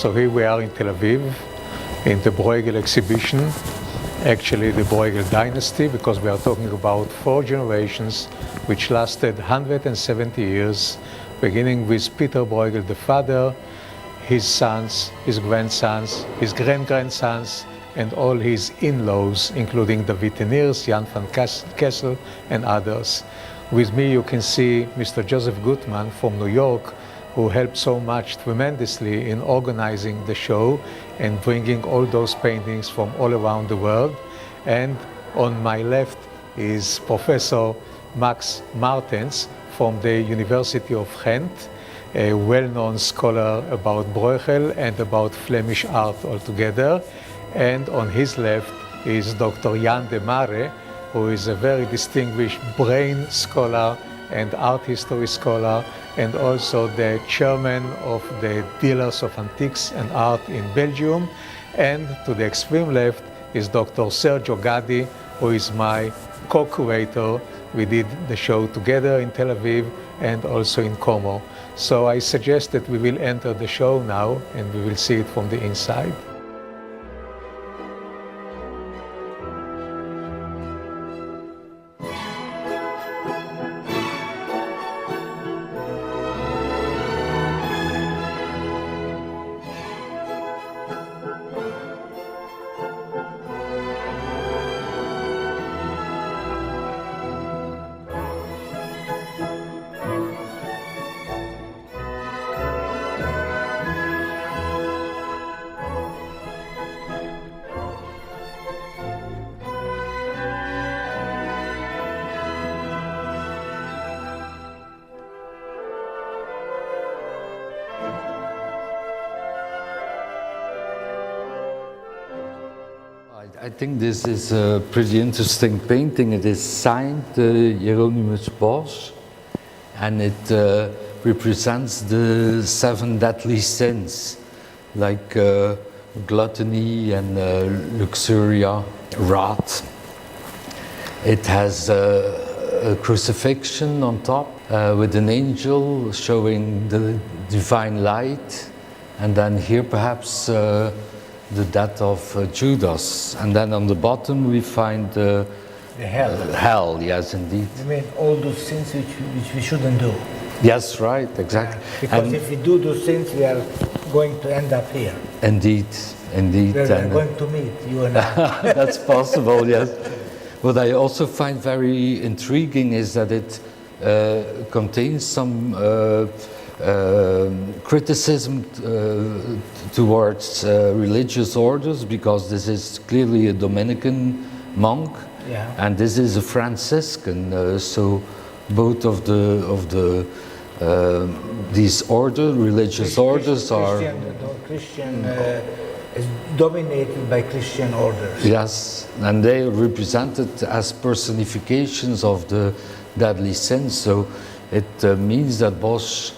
So here we are in Tel Aviv, in the Breughel exhibition, actually the Breughel Dynasty, because we are talking about 4 generations which lasted 170 years, beginning with Peter Breughel, the father, his sons, his grandsons, his great-grandsons, and all his in-laws, including the Witteniers, Jan van Kessel, and others. With me you can see Mr. Joseph Gutman from New York, who helped so much tremendously in organizing the show and bringing all those paintings from all around the world. And on my left is Professor Max Martens from the University of Ghent, a well-known scholar about Breughel and about Flemish art altogether. And on his left is Dr. Jan de Mare, who is a very distinguished brain scholar and art history scholar, and also the chairman of the Dealers of Antiques and Art in Belgium. And to the extreme left is Dr. Sergio Gaddi, who is my co-curator. We did the show together in Tel Aviv and also in Como. So I suggest that we will enter the show now and we will see it from the inside. I think this is a pretty interesting painting. It is signed Hieronymus Bosch, and it represents the 7 deadly sins, like gluttony and luxuria, wrath. It has a crucifixion on top with an angel showing the divine light, and then here perhaps the death of Judas, and then on the bottom we find the hell. Hell, yes, indeed. I mean, all those sins which we shouldn't do. Yes, right, exactly. Because and if we do those sins, we are going to end up here. Indeed, indeed. We are going to meet, you and I. That's possible, yes. What I also find very intriguing is that it contains some criticism towards religious orders, because this is clearly a Dominican monk, yeah, and this is a Franciscan. So both of these religious orders are Christian is dominated by Christian orders. Yes, and they are represented as personifications of the deadly sins. So it means that Bosch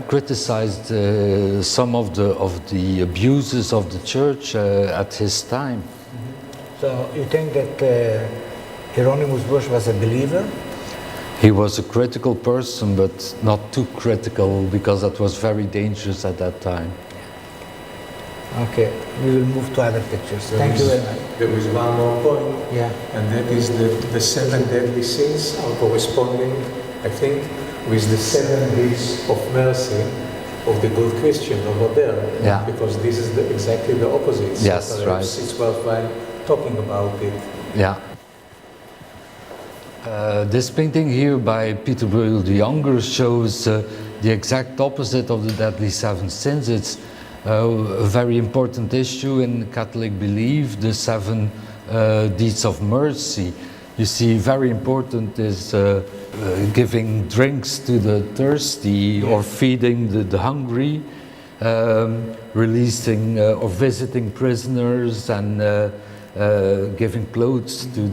criticized some of the abuses of the church at his time. Mm-hmm. So you think that Hieronymus Bosch was a believer? He was a critical person, but not too critical, because that was very dangerous at that time. Okay, we will move to other pictures. Thank you very much. There is one more point, and that is the 7 deadly sins are corresponding, I think, with the 7 deeds of mercy of the good Christian over there. Yeah. Because this is exactly the opposite. Yes, so right. It's worthwhile talking about it. Yeah. This painting here by Peter Breughel the Younger shows the exact opposite of the deadly 7 sins. It's a very important issue in Catholic belief, the 7 deeds of mercy. You see, very important is giving drinks to the thirsty, or feeding the hungry, releasing or visiting prisoners, and giving clothes to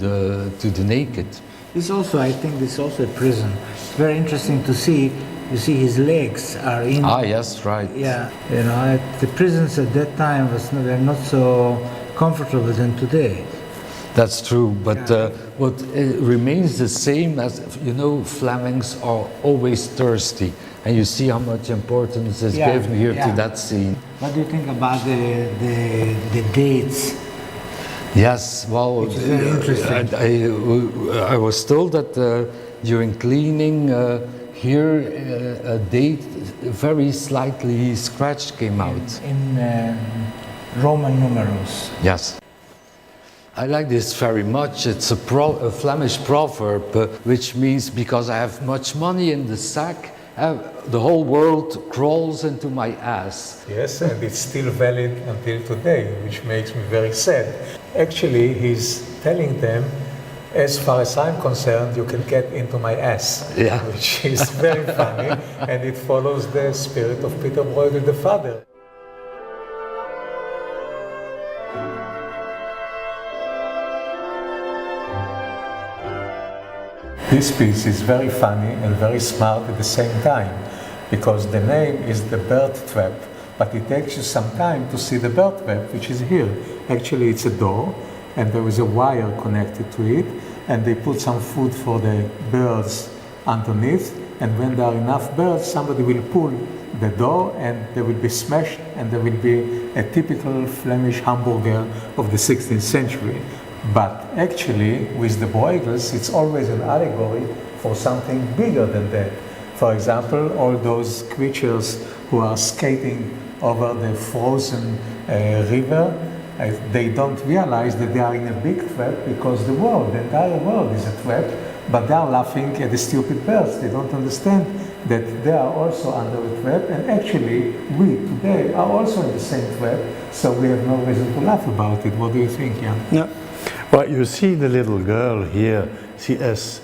the naked. This also, I think, this is also a prison. It's very interesting to see. You see, his legs are in. Ah, yes, right. Yeah, you know, the prisons at that time were not so comfortable than today. That's true, but what remains the same as, you know, Flemings are always thirsty. And you see how much importance is Yeah, given here yeah. to that scene. What do you think about the dates? Yes, well, Which is very interesting. I was told that during cleaning here a date very slightly scratched came out. In Roman numerals. Yes. I like this very much. It's a Flemish proverb, which means because I have much money in the sack, the whole world crawls into my ass. Yes, and it's still valid until today, which makes me very sad. Actually, he's telling them, as far as I'm concerned, you can get into my ass, Yeah. which is very funny, and it follows the spirit of Peter Breughel, the father. This piece is very funny and very smart at the same time, because the name is the bird trap, but it takes you some time to see the bird trap, which is here. Actually, it's a door, and there is a wire connected to it, and they put some food for the birds underneath, and when there are enough birds, somebody will pull the door, and they will be smashed, and there will be a typical Flemish hamburger of the 16th century. But actually, with the Breughels, it's always an allegory for something bigger than that. For example, all those creatures who are skating over the frozen river, they don't realize that they are in a big trap because the entire world is a trap, but they are laughing at the stupid birds. They don't understand that they are also under a trap, and actually, we today are also in the same trap, so we have no reason to laugh about it. What do you think, Jan? Yeah. Well, you see the little girl here, she is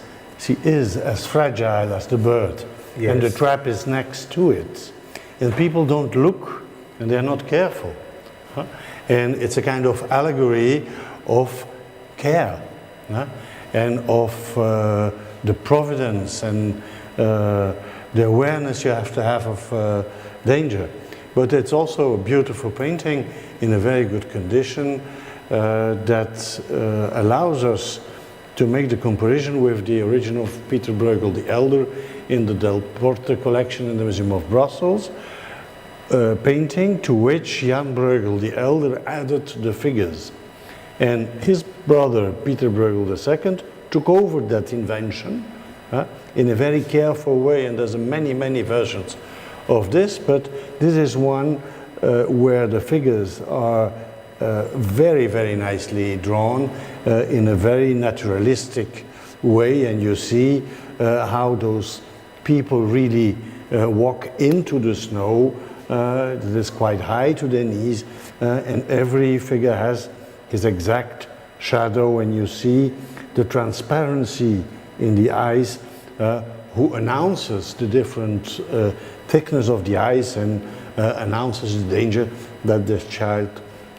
as fragile as the bird, Yes. and the trap is next to it. And people don't look, and they're not careful. Huh? And it's a kind of allegory of care, huh? And of the providence and the awareness you have to have of danger. But it's also a beautiful painting in a very good condition. That allows us to make the comparison with the original of Peter Breughel the Elder in the Del Porte collection in the Museum of Brussels, painting to which Jan Breughel the Elder added the figures. And his brother, Peter Breughel II, took over that invention in a very careful way, and there's many, many versions of this, but this is one where the figures are very, very nicely drawn in a very naturalistic way, and you see how those people really walk into the snow that is quite high to their knees, and every figure has his exact shadow, and you see the transparency in the eyes, who announces the different thickness of the eyes and announces the danger that this child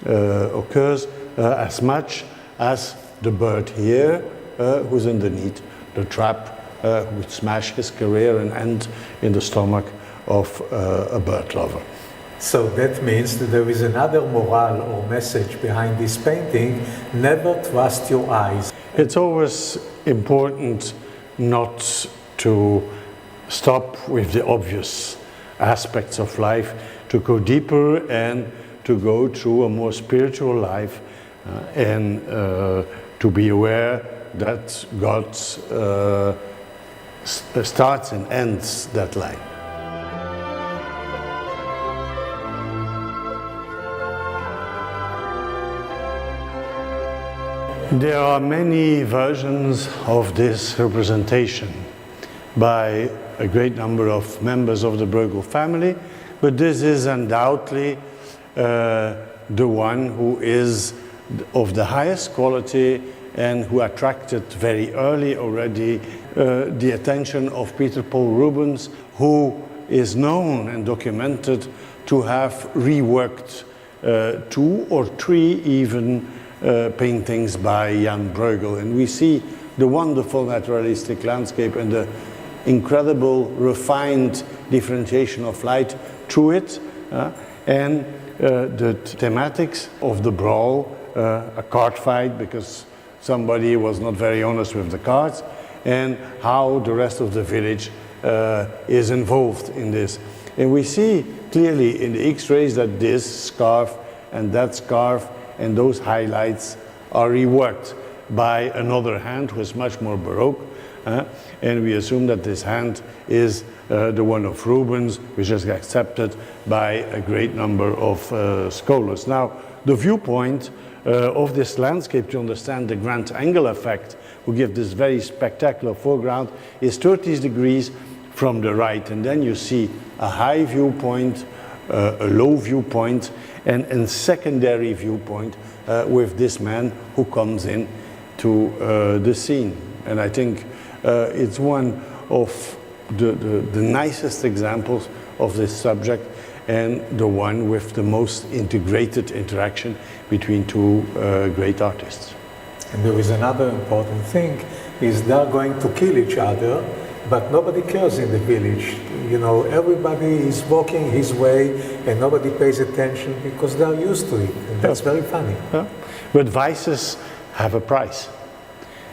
occurs as much as the bird here who's underneath the trap would smash his career and end in the stomach of a bird lover. So that means that there is another moral or message behind this painting: never trust your eyes. It's always important not to stop with the obvious aspects of life, to go deeper and to go through a more spiritual life and to be aware that God starts and ends that life. There are many versions of this representation by a great number of members of the Breughel family, but this is undoubtedly the one who is of the highest quality and who attracted very early already the attention of Peter Paul Rubens, who is known and documented to have reworked 2 or 3 even paintings by Jan Breughel. And we see the wonderful naturalistic landscape and the incredible refined differentiation of light through it, and the thematics of the brawl, a card fight because somebody was not very honest with the cards, and how the rest of the village is involved in this. And we see clearly in the X-rays that this scarf and that scarf and those highlights are reworked by another hand who is much more Baroque. And we assume that this hand is the one of Rubens, which is accepted by a great number of scholars. Now, the viewpoint of this landscape to understand the grand angle effect, who give this very spectacular foreground, is 30 degrees from the right. And then you see a high viewpoint, a low viewpoint, and a secondary viewpoint with this man who comes in to the scene. And I think it's one of the nicest examples of this subject, and the one with the most integrated interaction between two great artists. And there is another important thing, is they're going to kill each other, but nobody cares in the village. You know, everybody is walking his way and nobody pays attention because they're used to it. And that's very funny. Yeah. But vices have a price.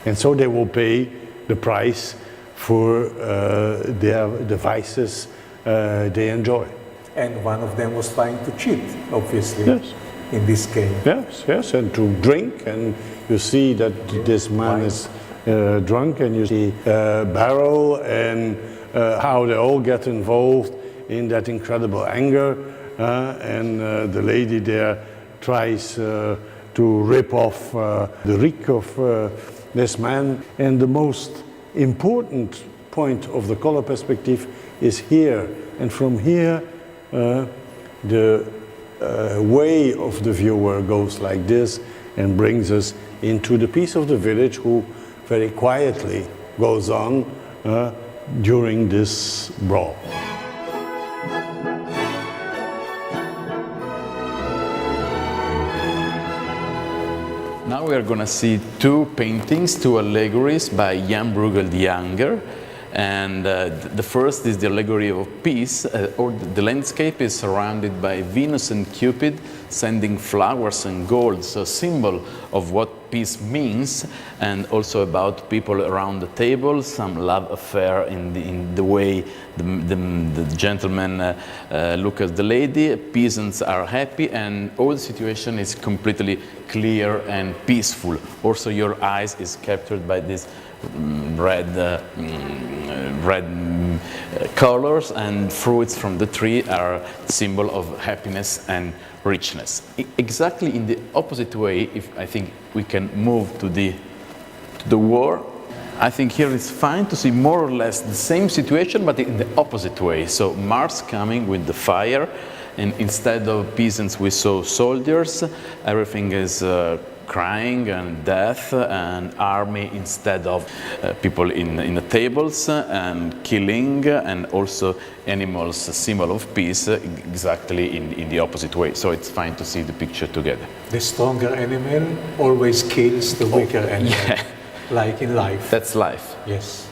And so they will pay the price for the vices they enjoy. And one of them was trying to cheat, obviously, yes, in this game. Yes, yes, and to drink, and you see that this man is drunk, and you see Breughel and how they all get involved in that incredible anger, and the lady there tries to rip off the reek of this man. And the most important point of the color perspective is here, and from here the way of the viewer goes like this and brings us into the piece of the village who very quietly goes on during this brawl. Now we are going to see two paintings, two allegories by Jan Breughel the Younger. And the first is the allegory of peace, or the landscape is surrounded by Venus and Cupid sending flowers and gold, so a symbol of what peace means, and also about people around the table, some love affair in the way the gentleman look at the lady. Peasants are happy, and all the situation is completely clear and peaceful. Also your eyes is captured by this red colors, and fruits from the tree are symbol of happiness and richness. Exactly in the opposite way, if I think we can move to the war, I think here it's fine to see more or less the same situation, but in the opposite way. So Mars coming with the fire, and instead of peasants we saw soldiers. Everything is crying and death, and army instead of people in the tables, and killing, and also animals, a symbol of peace, exactly in the opposite way. So it's fine to see the picture together. The stronger animal always kills the weaker animal, yeah. like in life. That's life. Yes.